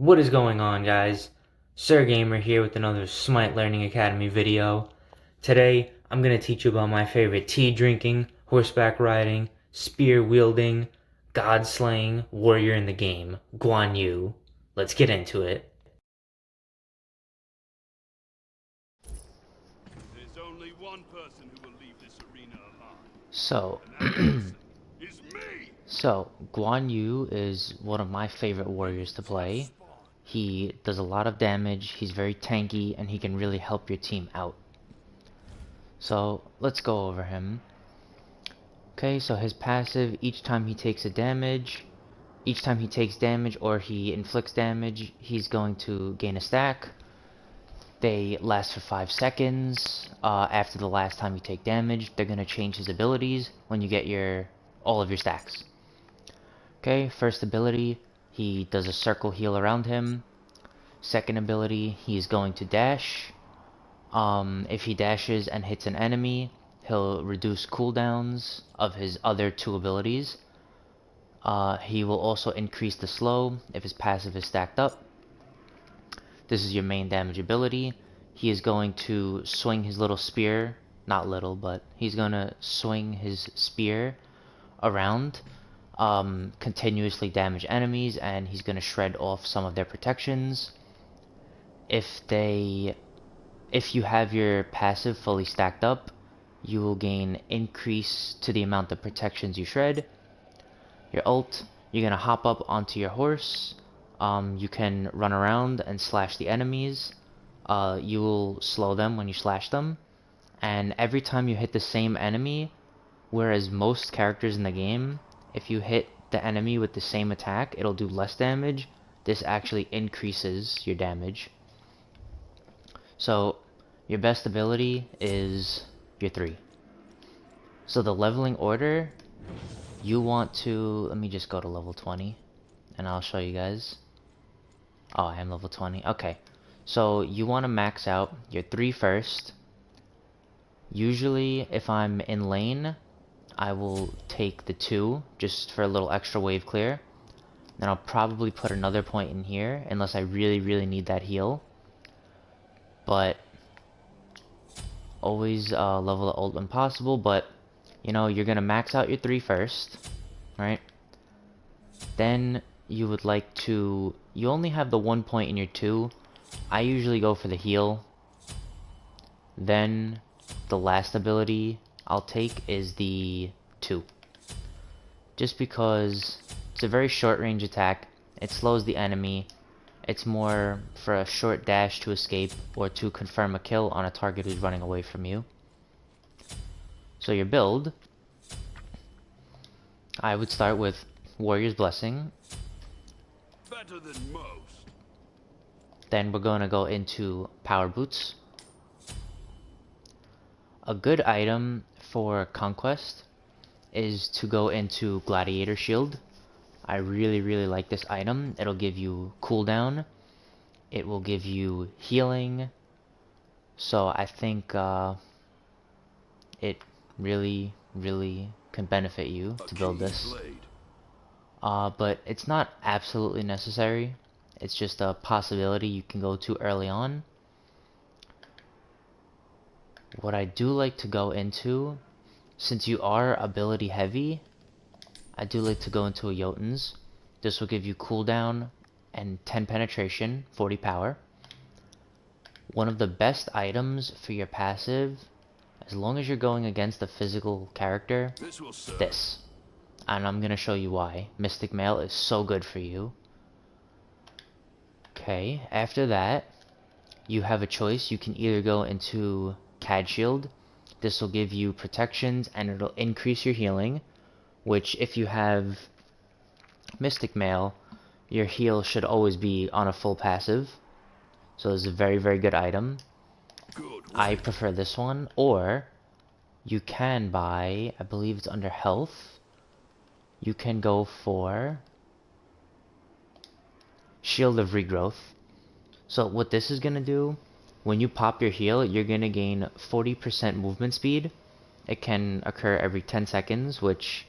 What is going on, guys? Sir Gamer here with another Smite Learning Academy video. Today, I'm going to teach you about my favorite tea drinking, horseback riding, spear wielding, god slaying warrior in the game, Guan Yu. Let's get into it. There's only one person who will leave this arena alive. So, And that person is me! Guan Yu is one of my favorite warriors to play. He does a lot of damage, he's very tanky, and he can really help your team out. So, let's go over him. Okay, so his passive, each time he takes damage or he inflicts damage, he's going to gain a stack. They last for 5 seconds. After the last time you take damage, they're going to change his abilities when you get all of your stacks. Okay, first ability, he does a circle heal around him. Second ability, he's going to dash. If he dashes and hits an enemy, he'll reduce cooldowns of his other two abilities. He will also increase the slow if his passive is stacked up. This is your main damage ability. He is going to swing his little spear, not little, but he's going to swing his spear around, continuously damage enemies, and he's going to shred off some of their protections. If you have your passive fully stacked up, you will gain increase to the amount of protections you shred. Your ult, you're going to hop up onto your horse. You can run around and slash the enemies. You will slow them when you slash them. And every time you hit the same enemy, whereas most characters in the game, if you hit the enemy with the same attack, it'll do less damage. This actually increases your damage. So, your best ability is your 3. So the leveling order, you want to, let me just go to level 20, and I'll show you guys. Oh, I am level 20. Okay, so you want to max out your 3 first. Usually, if I'm in lane, I will take the 2, just for a little extra wave clear. Then I'll probably put another point in here, unless I really need that heal. But always level the ult when possible, but you know, you're gonna max out your 3 first, right? Then you would like to, you only have the 1 point in your 2. I usually go for the heal. Then the last ability I'll take is the 2. Just because it's a very short range attack, it slows the enemy. It's more for a short dash to escape or to confirm a kill on a target who's running away from you. So your build, I would start with Warrior's Blessing. Better than most. Then we're going to go into Power Boots. A good item for Conquest is to go into Gladiator Shield. I really like this item. It'll give you cooldown. It will give you healing. So I think it really can benefit you to build this. But it's not absolutely necessary. It's just a possibility you can go to early on. What I do like to go into, since you are ability heavy, I do like to go into a Jotun's. This will give you cooldown and 10 penetration, 40 power. One of the best items for your passive, as long as you're going against a physical character, this. And I'm going to show you why. Mystic Mail is so good for you. Okay, after that, you have a choice. You can either go into CAD Shield. This will give you protections and it'll increase your healing, which if you have Mystic Mail, your heal should always be on a full passive. So it's a very good item. I prefer this one, or you can buy, I believe it's under health, you can go for Shield of Regrowth. So what this is going to do, when you pop your heal, you're going to gain 40% movement speed. It can occur every 10 seconds, which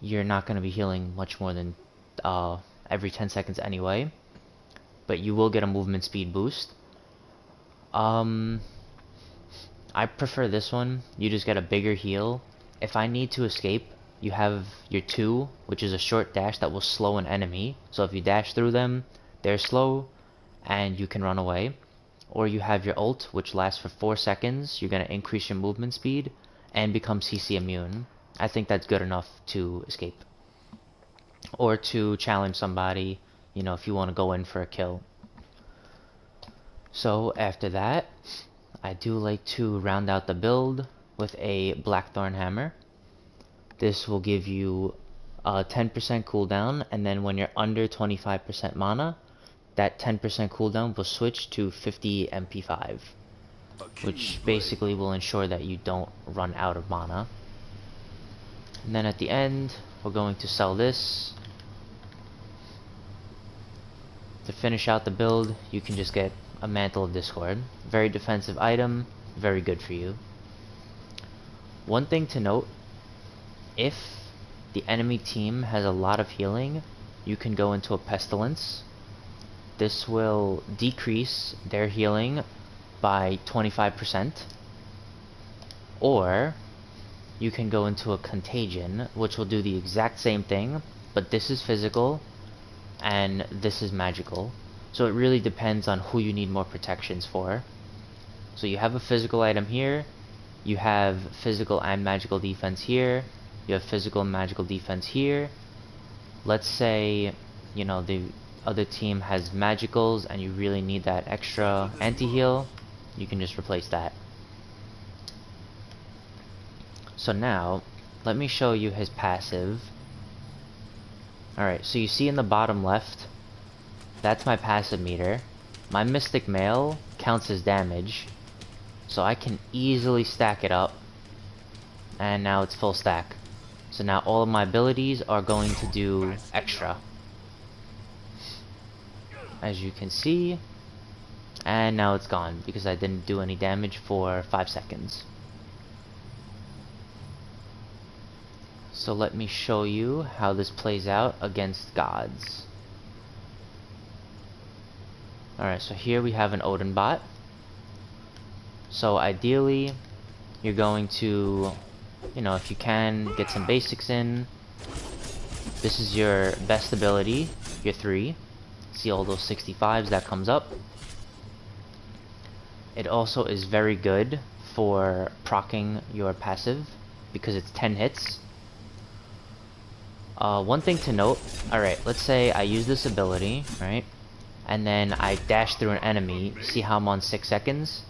you're not going to be healing much more than every 10 seconds anyway. but you will get a movement speed boost. I prefer this one. You just get a bigger heal. If I need to escape, you have your 2, which is a short dash that will slow an enemy. So if you dash through them, they're slow, and you can run away. Or you have your ult, which lasts for 4 seconds. You're going to increase your movement speed and become CC immune. I think that's good enough to escape. Or to challenge somebody, you know, if you want to go in for a kill. So after that, I do like to round out the build with a Blackthorn Hammer. This will give you a 10% cooldown, and then when you're under 25% mana, that 10% cooldown will switch to 50 MP5, which basically will ensure that you don't run out of mana. And then at the end, we're going to sell this. To finish out the build, you can just get a Mantle of Discord. Very defensive item, very good for you. One thing to note, if the enemy team has a lot of healing, you can go into a Pestilence. This will decrease their healing by 25%. Or you can go into a Contagion, which will do the exact same thing, but this is physical and this is magical. So it really depends on who you need more protections for. So you have a physical item here, you have physical and magical defense here, you have physical and magical defense here. Let's say, you know, the other team has magicals and you really need that extra anti-heal, you can just replace that. So now, let me show you his passive. Alright, so you see in the bottom left, that's my passive meter. My Mystic Mail counts as damage, so I can easily stack it up. And now it's full stack. So now all of my abilities are going to do extra, as you can see. And now it's gone because I didn't do any damage for 5 seconds. So let me show you how this plays out against gods. Alright, so here we have an Odin bot. So ideally, you're going to, you know, if you can, get some basics in. This is your best ability, your 3. See all those 65s that comes up. It also is very good for proccing your passive because it's 10 hits. One thing to note, alright, let's say I use this ability, right? And then I dash through an enemy. See how I'm on 6 seconds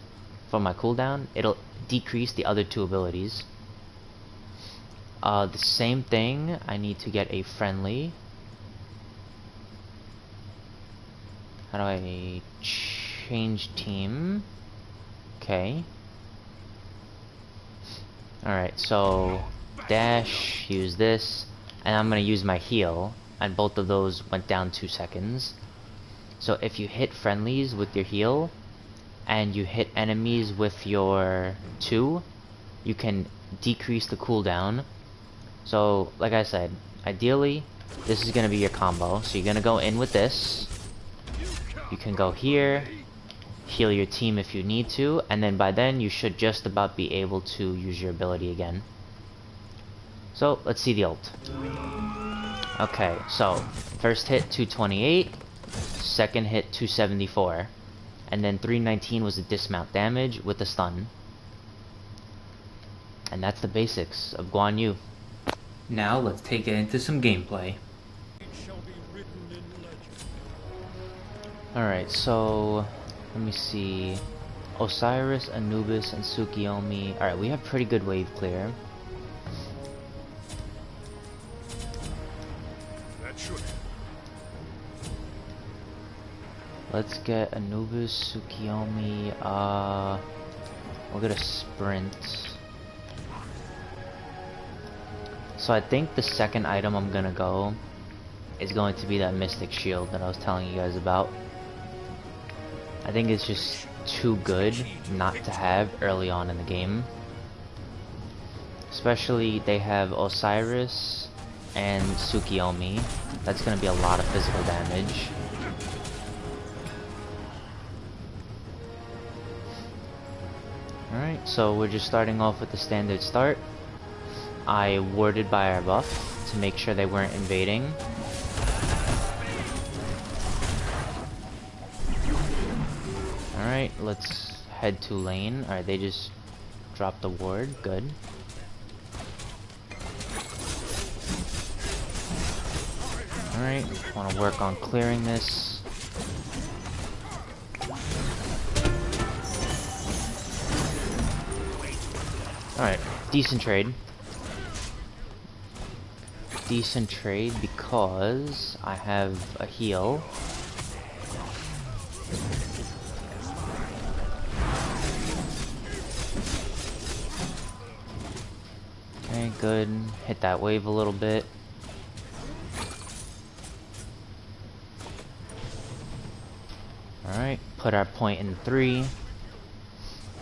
for my cooldown? It'll decrease the other 2 abilities. The same thing, I need to get a friendly. How do I change team? Okay. Alright, so dash, use this, and I'm gonna use my heal, and both of those went down 2 seconds. So if you hit friendlies with your heal, and you hit enemies with your 2, you can decrease the cooldown. So, like I said, ideally, this is gonna be your combo. So you're gonna go in with this, you can go here, heal your team if you need to, and then by then you should just about be able to use your ability again. So let's see the ult. Okay, so first hit 228, second hit 274, and then 319 was the dismount damage with the stun. And that's the basics of Guan Yu. Now let's take it into some gameplay. Alright, so let me see. Osiris, Anubis, and Tsukiyomi. Alright, we have pretty good wave clear. That should. Let's get Anubis, Tsukiyomi, we'll get a sprint. So I think the second item I'm gonna go is going to be that Mystic Shield that I was telling you guys about. I think it's just too good not to have early on in the game. Especially they have Osiris and Tsukiyomi. That's gonna be a lot of physical damage. Alright, so we're just starting off with the standard start. I warded by our buff to make sure they weren't invading. Alright, let's head to lane. Alright, they just dropped the ward. Good. Alright, want to work on clearing this. Alright, decent trade. Decent trade because I have a heal. Okay, good. Hit that wave a little bit. Alright, put our point in 3.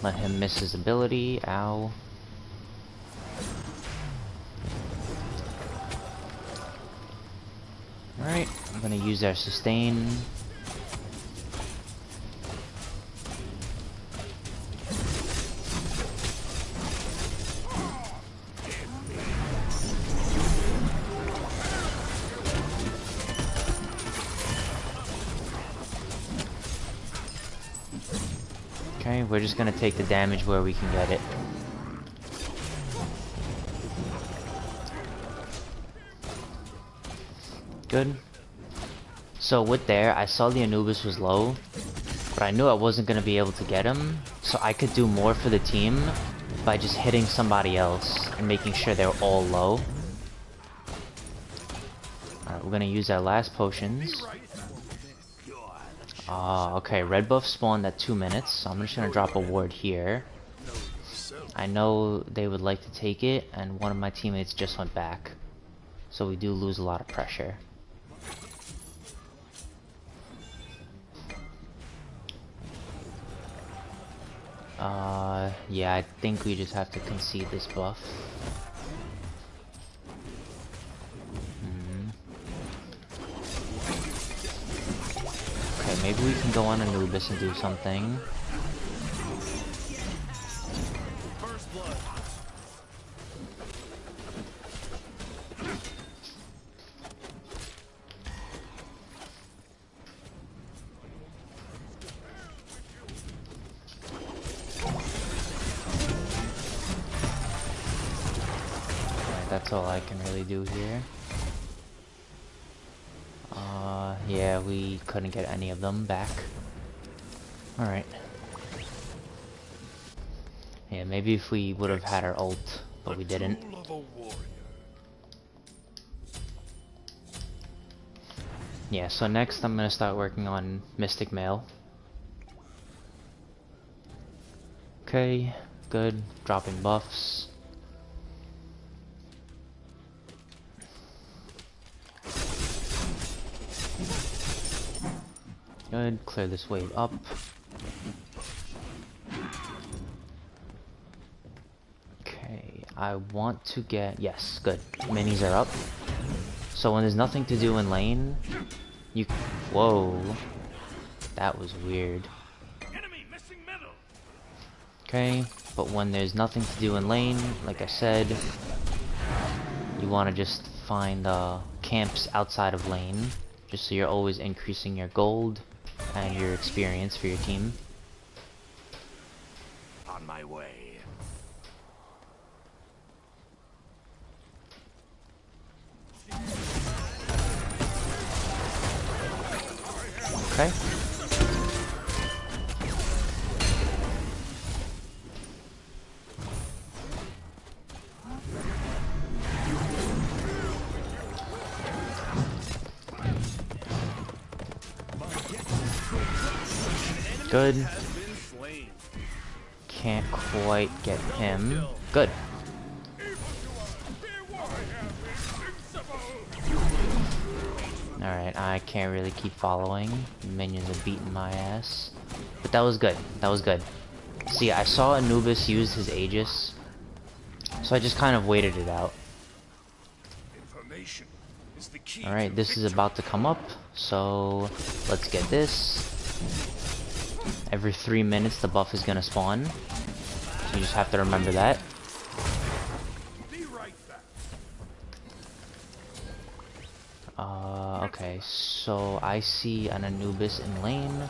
Let him miss his ability. Ow. Alright, I'm gonna use our sustain. Okay, we're just gonna take the damage where we can get it. Good. So with there, I saw the Anubis was low, but I knew I wasn't gonna be able to get him, so I could do more for the team by just hitting somebody else and making sure they're all low. Alright, we're gonna use our last potions. Okay, red buff spawned at 2 minutes, so I'm just gonna drop a ward here. I know they would like to take it, and one of my teammates just went back. So we do lose a lot of pressure. Yeah, I think we just have to concede this buff. Okay, maybe we can go on Anubis and do something. That's all I can really do here. Yeah, we couldn't get any of them back. Alright. Yeah, maybe if we would have had our ult, but we didn't. Yeah, so next I'm gonna start working on Mystic Mail. Okay, good. Dropping buffs. Good, clear this wave up. Okay, I want to get... Yes, good. Minis are up. So when there's nothing to do in lane, you... Whoa. That was weird. Okay, but when there's nothing to do in lane, like I said, you want to just find camps outside of lane, just so you're always increasing your gold and your experience for your team. On my way. Okay. Good. Can't quite get him. Good. Alright, I can't really keep following. Minions are beating my ass. But that was good. That was good. See, I saw Anubis use his Aegis, so I just kind of waited it out. Alright, this is about to come up, so let's get this. Every 3 minutes the buff is gonna spawn. You just have to remember that. Be right back. Okay, so I see an Anubis in lane.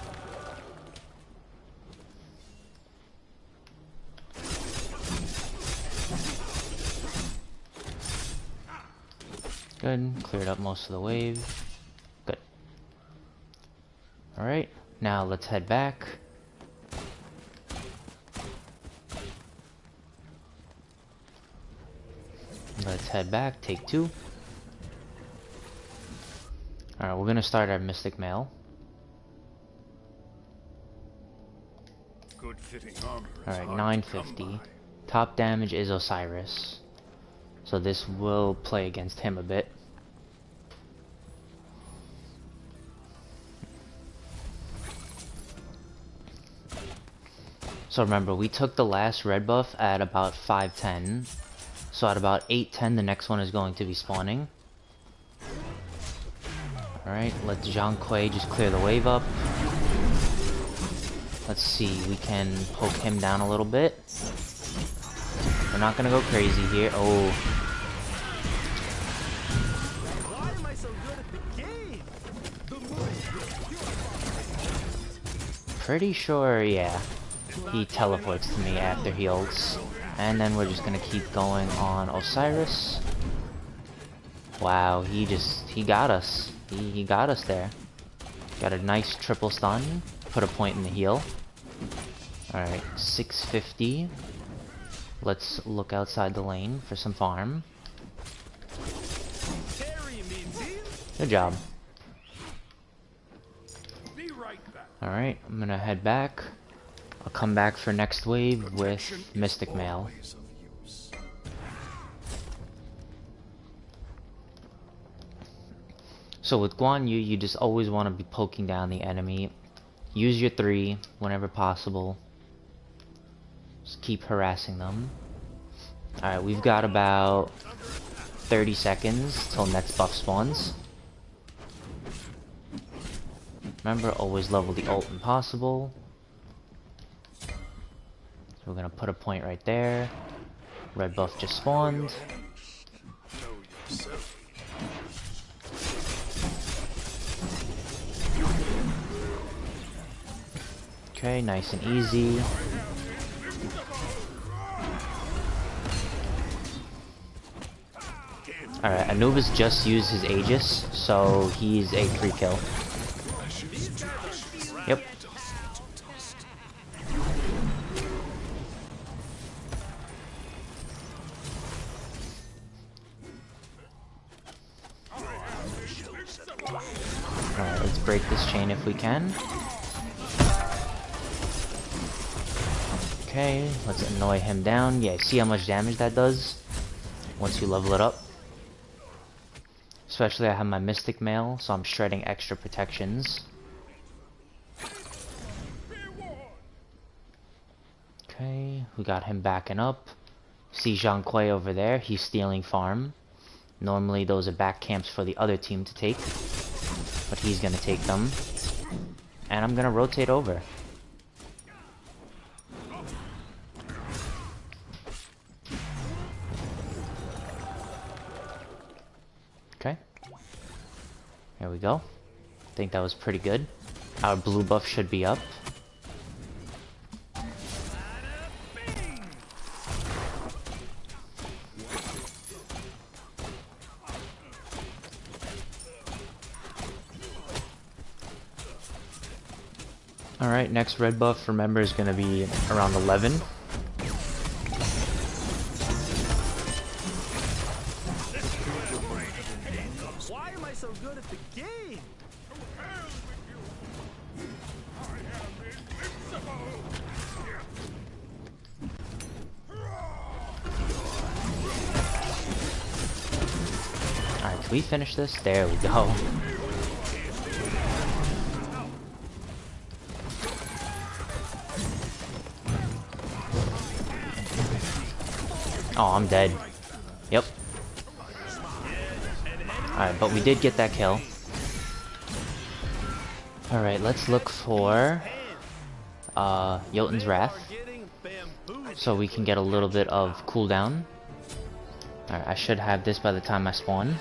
Good, cleared up most of the wave. Good. Alright, now let's head back. Let's head back, take 2. Alright, we're gonna start our Mystic Mail. Good fitting armor. Alright, 950. Top damage is Osiris. So this will play against him a bit. So remember, we took the last red buff at about 510. So at about 810, the next one is going to be spawning. Alright, let Zhang Kui just clear the wave up. Let's see, we can poke him down a little bit. We're not gonna go crazy here. Oh. Why am I so good at the game? Pretty sure, yeah. He teleports to me after he ults. And then we're just gonna keep going on Osiris. Wow, he got us. He got us there. Got a nice triple stun. Put a point in the heal. Alright, 650. Let's look outside the lane for some farm. Good job. Be right back. Alright, I'm gonna head back. I'll come back for next wave with Mystic Mail. Always of use. So with Guan Yu, you just always want to be poking down the enemy. Use your 3 whenever possible. Just keep harassing them. Alright, we've got about 30 seconds till next buff spawns. Remember, always level the ult when possible. So we're gonna put a point right there. Red buff just spawned. Know yourself. Okay, nice and easy. Alright, Anubis just used his Aegis, so he's a free kill. Yep. Alright, let's break this chain if we can. Okay, let's annoy him down. Yeah, see how much damage that does once you level it up. Especially I have my Mystic Mail, so I'm shredding extra protections. Okay, we got him backing up. See Zhang Kui over there, he's stealing farm. Normally those are back camps for the other team to take, but he's gonna take them. And I'm gonna rotate over. Okay. There we go. I think that was pretty good. Our blue buff should be up. Alright, next red buff, remember, is going to be around 11. Why am I so good at the game? Alright, can we finish this? There we go. Oh, I'm dead. Yep. Alright, but we did get that kill. Alright, let's look for Jotun's Wrath. Getting bamboozled. so we can get a little bit of cooldown. Alright, I should have this by the time I spawn.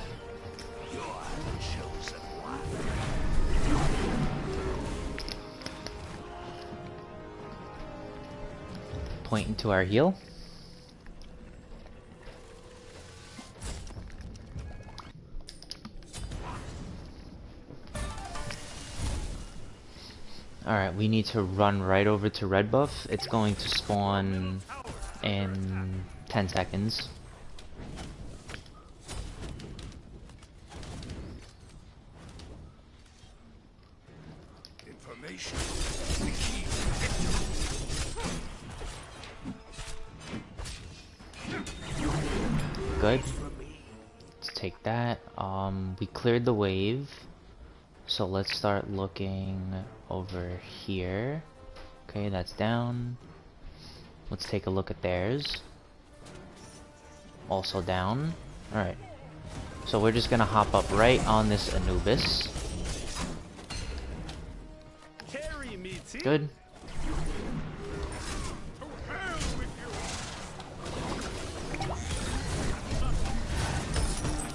Pointing to our heal. Alright, we need to run right over to red buff. It's going to spawn in 10 seconds. Information. Good. Let's take that. We cleared the wave. So let's start looking over here. Okay, that's down. Let's take a look at theirs. Also down. Alright. So we're just gonna hop up right on this Anubis. Carry me, team. Good.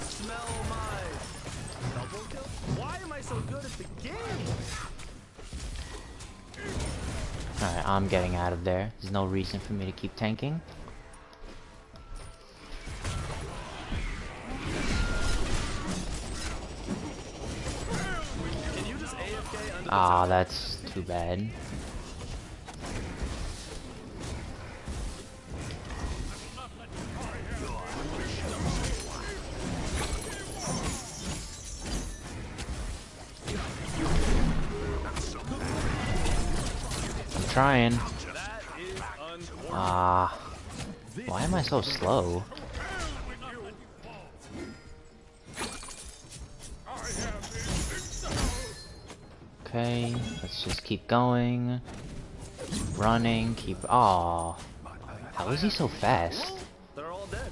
Smell my double kill. Why am I so good at the game? Alright, I'm getting out of there. There's no reason for me to keep tanking. Can you just AFK under the Ah, tower? that's too bad. I'm trying. That is unfortunate. Ah, why am I so slow? Okay, let's just keep going. Keep running, keep. Aw. How is he so fast? They're all dead.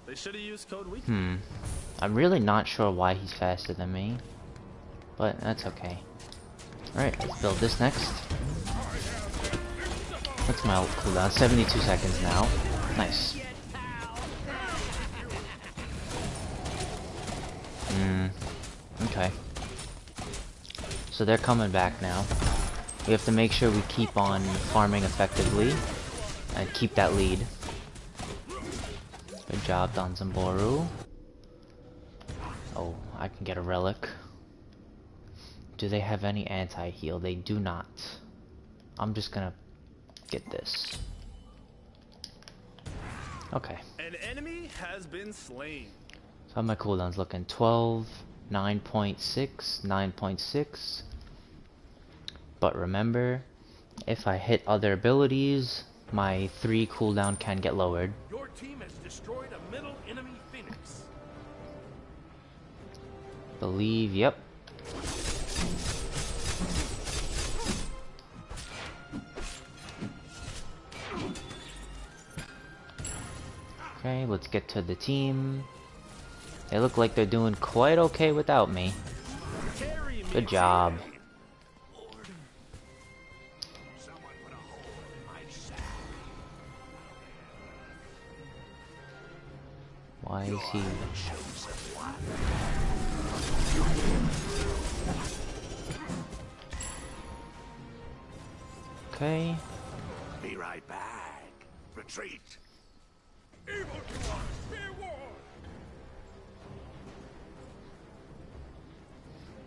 They should have used code weak. I'm really not sure why he's faster than me. But that's okay. Alright, let's build this next. What's my cooldown? 72 seconds now. Nice. Okay. So they're coming back now. We have to make sure we keep on farming effectively and keep that lead. Good job, Danzamboru. Oh, I can get a relic. Do they have any anti-heal? They do not. I'm just gonna get this. Okay. An enemy has been slain. So how my cooldowns looking? 12, 9.6, 9.6. But remember, if I hit other abilities, my 3 cooldown can get lowered. Your team has destroyed a middle enemy phoenix. Believe, yep. Okay, let's get to the team. They look like they're doing quite okay without me. Carry me. Good job. Why is he... Okay. Be right back. Retreat.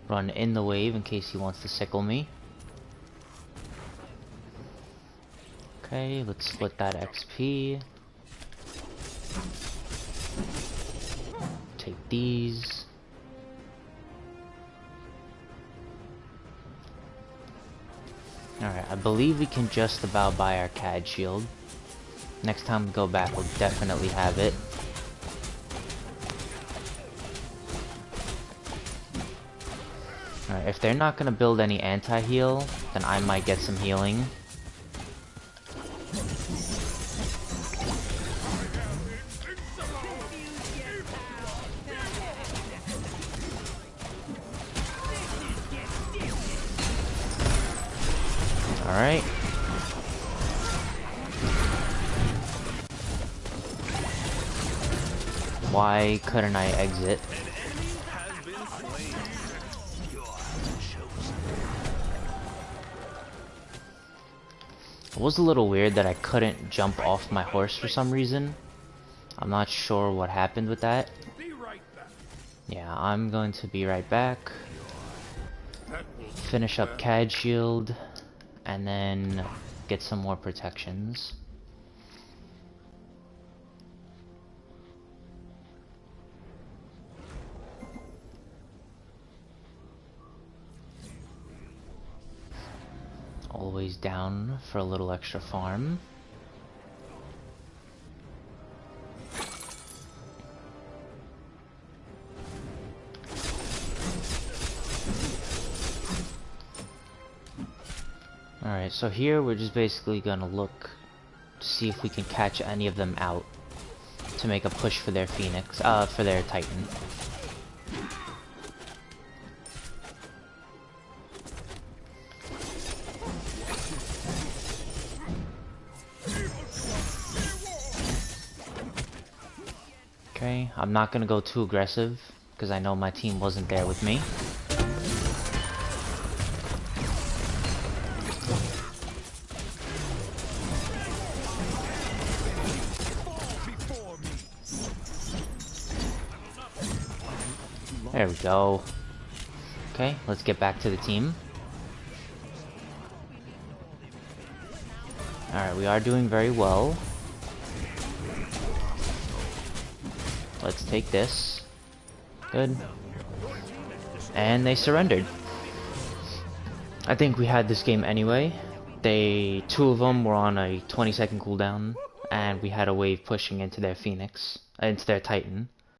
Run in the wave in case he wants to sickle me. Okay, let's split that XP. Take these. Alright, I believe we can just about buy our CAD shield. Next time we go back, we'll definitely have it. Alright, if they're not gonna build any anti-heal, then I might get some healing. Alright. Why couldn't I exit? Has been slain. It was a little weird that I couldn't jump off my horse for some reason. I'm not sure what happened with that. Be right back. Yeah, I'm going to be right back. Finish up CAD shield, and then get some more protections. Always down for a little extra farm. Alright, so here we're just basically gonna look to see if we can catch any of them out to make a push for their Phoenix, for their Titan. Okay, I'm not gonna go too aggressive because I know my team wasn't there with me. There we go. Okay, let's get back to the team. Alright, we are doing very well. Let's take this. Good. And they surrendered. I think we had this game anyway. Two of them were on a 20-second cooldown, and we had a wave pushing into their Phoenix, into their Titan.